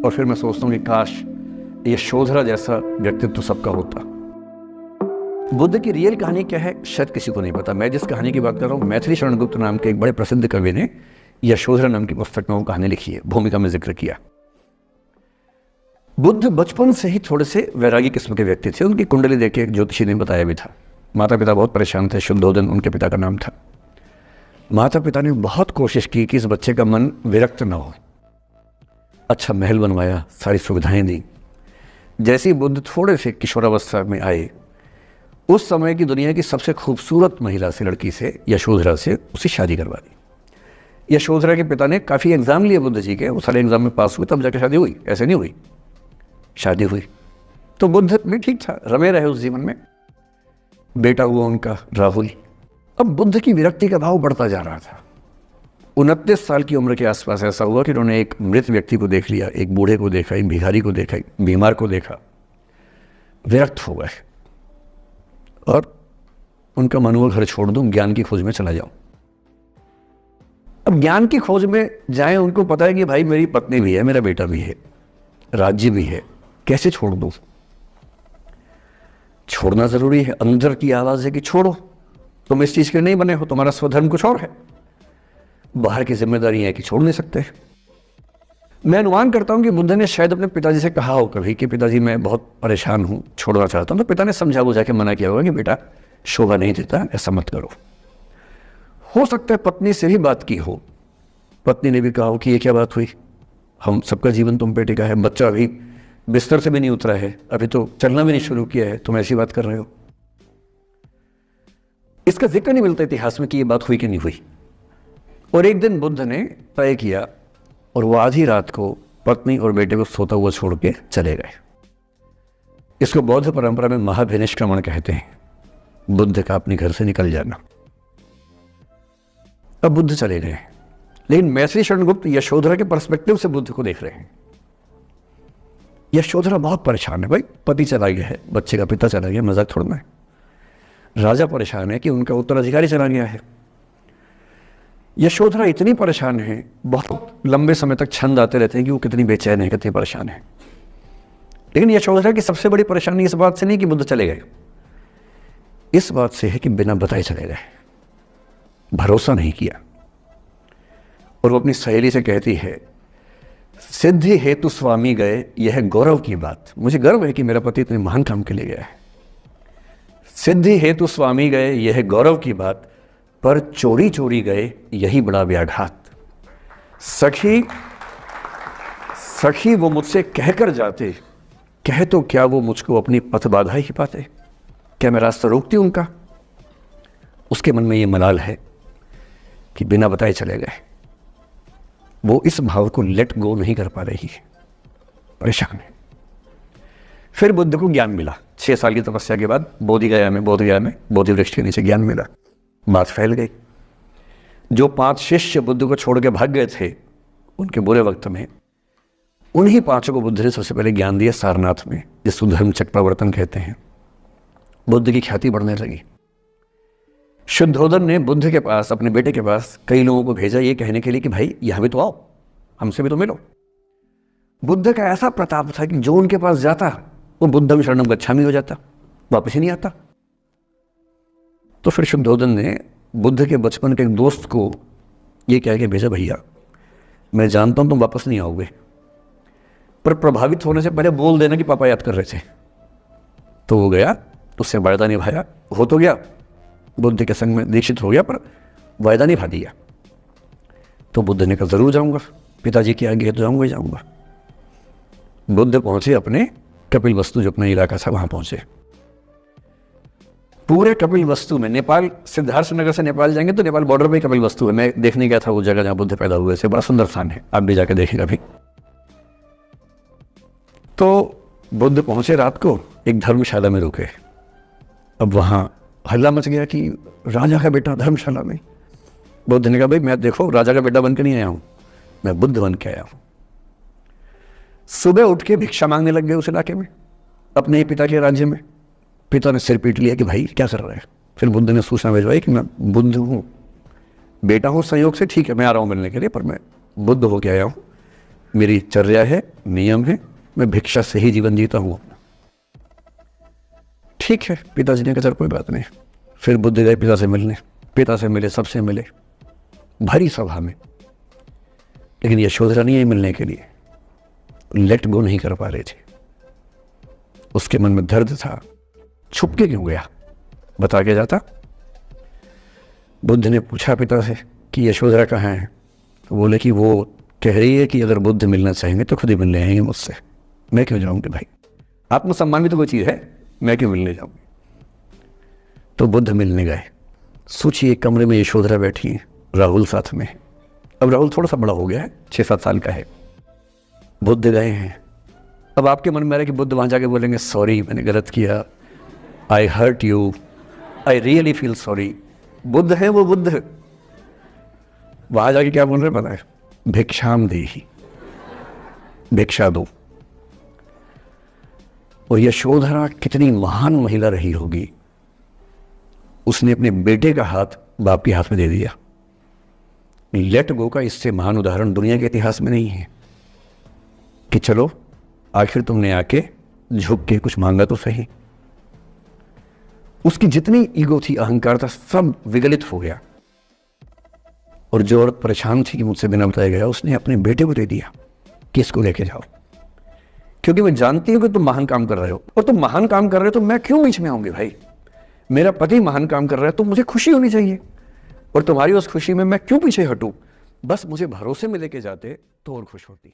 और फिर मैं सोचता हूँ कि काश यशोधरा जैसा व्यक्तित्व सबका होता। बुद्ध की रियल कहानी क्या है शायद किसी को नहीं पता। मैं जिस कहानी की बात कर रहा हूँ, मैथिली शरण गुप्त नाम के एक बड़े प्रसिद्ध कवि ने यशोधरा नाम की पुस्तक में वो कहानी लिखी है, भूमिका में जिक्र किया। बुद्ध बचपन से ही थोड़े से वैरागी किस्म के व्यक्ति थे। उनकी कुंडली देख के एक ज्योतिषी ने बताया भी था। माता पिता बहुत परेशान थे, शुद्धोदन उनके पिता का नाम था। माता पिता ने बहुत कोशिश की कि इस बच्चे का मन विरक्त न हो। अच्छा महल बनवाया, सारी सुविधाएं दी। जैसे ही बुद्ध थोड़े से किशोरावस्था में आए, उस समय की दुनिया की सबसे खूबसूरत महिला से, लड़की से, यशोधरा से उसकी शादी करवा दी। यशोधरा के पिता ने काफ़ी एग्जाम लिए बुद्ध जी के, वो सारे एग्जाम में पास हुए तब जाकर शादी हुई, ऐसे नहीं हुई। शादी हुई तो बुद्ध भी ठीक था, रमे रहे उस जीवन में। बेटा हुआ उनका राहुल। अब बुद्ध की विरक्ति का भाव बढ़ता जा रहा था। 29 साल की उम्र के आसपास ऐसा हुआ कि उन्होंने एक मृत व्यक्ति को देख लिया, एक बूढ़े को देखा, एक भिखारी को देखा, एक बीमार को देखा। विरक्त हो गए और उनका मन हुआ घर छोड़ दूं, ज्ञान की खोज में चला जाऊं। अब ज्ञान की खोज में जाएं, उनको पता है कि भाई मेरी पत्नी भी है, मेरा बेटा भी है, राज्य भी है, कैसे छोड़ दूं? छोड़ना जरूरी है। अंदर की आवाज है कि छोड़ो, तुम इस चीज के नहीं बने हो, तुम्हारा स्वधर्म कुछ और है। बाहर की जिम्मेदारी है कि छोड़ नहीं सकते। मैं अनुमान करता हूं कि बुद्ध ने शायद अपने पिताजी से कहा हो कभी कि पिताजी मैं बहुत परेशान हूं, छोड़ना चाहता हूं। तो पिता ने समझा बुझा के मना किया होगा कि बेटा शोभा नहीं देता, ऐसा मत करो। हो सकता है पत्नी से भी बात की हो, पत्नी ने भी कहा हो कि ये क्या बात हुई, हम सबका जीवन तुम पे टिका है, बच्चा अभी बिस्तर से भी नहीं उतरा है, अभी तो चलना भी नहीं शुरू किया है, तुम ऐसी बात कर रहे हो। इसका जिक्र नहीं मिलता इतिहास में कि ये बात हुई कि नहीं हुई। और एक दिन बुद्ध ने तय किया और वो आधी रात को पत्नी और बेटे को सोता हुआ छोड़ के चले गए। इसको बौद्ध परंपरा में महाभिनिष्क्रमण कहते हैं, बुद्ध का अपने घर से निकल जाना। अब बुद्ध चले गए, लेकिन मैथिली शरण गुप्त यशोधरा के पर्सपेक्टिव से बुद्ध को देख रहे हैं। यशोधरा बहुत परेशान है, भाई पति चला गया है, बच्चे का पिता चला गया, मजाक थोड़ना है। राजा परेशान है कि उनका उत्तराधिकारी चला गया है। यशोधरा इतनी परेशान है, बहुत लंबे समय तक छंद आते रहते हैं कि वो कितनी बेचैन है, कितनी परेशान है। लेकिन यशोधरा की सबसे बड़ी परेशानी इस बात से नहीं कि बुद्ध चले गए, इस बात से है कि बिना बताए चले गए, भरोसा नहीं किया। और वो अपनी सहेली से कहती है, सिद्धि हेतु स्वामी गए, यह गौरव की बात। मुझे गर्व है कि मेरा पति इतने महान काम के लिए गया है। सिद्धि हेतु स्वामी गए, यह गौरव की बात, पर चोरी चोरी गए, यही बड़ा व्याघात। सखी वो मुझसे कहकर जाते, कह तो क्या वो मुझको अपनी पथ बाधा ही पाते, क्या मैं रास्ता रोकती उनका? उसके मन में ये मलाल है कि बिना बताए चले गए। वो इस भाव को लेट गो नहीं कर पा रही है, परेशान है। फिर बुद्ध को ज्ञान मिला 6 साल की तपस्या के बाद, बोधगया में बोधि वृक्ष के नीचे ज्ञान मिला। बात फैल गई। जो 5 शिष्य बुद्ध को छोड़ के भाग गए थे उनके बुरे वक्त में, उन्हीं 5 को बुद्ध ने सबसे पहले ज्ञान दिया सारनाथ में, जिसको धर्म चक्र प्रवर्तन कहते हैं। बुद्ध की ख्याति बढ़ने लगी। शुद्धोदन ने बुद्ध के पास, अपने बेटे के पास कई लोगों को भेजा ये कहने के लिए कि भाई यहां भी तो आओ, हमसे भी तो मिलो। बुद्ध का ऐसा प्रताप था कि जो उनके पास जाता वो बुद्धम शरणम गच्छामि हो जाता, वापस ही नहीं आता। तो फिर शुद्धोदन ने बुद्ध के बचपन के एक दोस्त को ये कह के भेजा, भैया मैं जानता हूं तुम वापस नहीं आओगे, पर प्रभावित होने से पहले बोल देना कि पापा याद कर रहे थे। तो वो गया, उससे वायदा निभाया, हो तो गया, बुद्ध के संग में दीक्षित हो गया, पर वायदा निभा दिया। तो बुद्ध ने कहा जरूर जाऊंगा, पिताजी की आगे तो जाऊंगा ही जाऊंगा। बुद्ध पहुंचे अपने कपिल वस्तु, जो अपना इलाका था, वहां पहुंचे। पूरे कपिल वस्तु में, नेपाल सिद्धार्थ नगर से नेपाल जाएंगे तो नेपाल बॉर्डर पे कपिल वस्तु है। मैं देखने गया था वो जगह जहां बुद्ध पैदा हुए थे, बड़ा सुंदर स्थान है, आप भी जाके देखेगा भी। तो बुद्ध पहुंचे रात को, एक धर्मशाला में रुके। अब वहां हल्ला मच गया कि राजा का बेटा धर्मशाला में। बुद्ध ने कहा भाई मैं देखो राजा का बेटा बनकर नहीं आया हूं, मैं बुद्ध बन के आया हूं। सुबह उठ के भिक्षा मांगने लग गए उस इलाके में, अपने ही पिता के राज्य में। पिता ने सिर पीट लिया कि भाई क्या कर रहा है। फिर बुद्ध ने सूचना भिजवाई कि मैं बुद्ध हूँ, बेटा हूँ संयोग से, ठीक है मैं आ रहा हूँ मिलने के लिए, पर मैं बुद्ध होके आया हूँ, मेरी चर्या है, नियम है, मैं भिक्षा से ही जीवन जीता हूँ अपना। ठीक है, पिताजी ने कहा चल कोई बात नहीं। फिर बुद्ध गए पिता से मिलने, पिता से मिले, सबसे मिले, भरी सभा में। लेकिन यशोधरा नहीं आई मिलने के लिए, लेट गो नहीं कर पा रहे थे। उसके मन में दर्द था, छुप के क्यों गया, बता के जाता। बुद्ध ने पूछा पिता से कि यशोधरा कहाँ है, तो बोले कि वो कह रही है कि अगर बुद्ध मिलना चाहेंगे तो खुद ही मिलने आएंगे मुझसे, मैं क्यों जाऊंगी भाई, आत्मसम्मान भी तो कोई चीज़ है, मैं क्यों मिलने जाऊंगी। तो बुद्ध मिलने गए। सोचिए कमरे में यशोधरा बैठी है, राहुल साथ में। अब राहुल थोड़ा सा बड़ा हो गया है, 6-7 साल का है। बुद्ध गए हैं। अब आपके मन में आ रहा है कि बुद्ध वहाँ जाके बोलेंगे सॉरी मैंने गलत किया, I hurt you, I really feel sorry. बुद्ध है वो बुद्ध। वहाँ जाके क्या बोल रहे पता है, भिक्षाम देहि, भिक्षा दो। और यशोधरा कितनी महान महिला रही होगी, उसने अपने बेटे का हाथ बाप के हाथ में दे दिया। लेट गो का इससे महान उदाहरण दुनिया के इतिहास में नहीं है कि चलो आखिर तुमने आके झुक के कुछ मांगा तो सही। उसकी जितनी ईगो थी, अहंकार था, सब विगलित हो गया। और जो औरत परेशान थी कि मुझसे बिना बताया गया, उसने अपने बेटे को दे दिया कि इसको लेके जाओ, क्योंकि मैं जानती हूं कि तुम महान काम कर रहे हो, और तुम महान काम कर रहे हो तो मैं क्यों बीच में आऊंगी भाई। मेरा पति महान काम कर रहा है तो मुझे खुशी होनी चाहिए, और तुम्हारी उस खुशी में मैं क्यों पीछे हटूं। बस मुझे भरोसे में लेके जाते तो और खुश होती।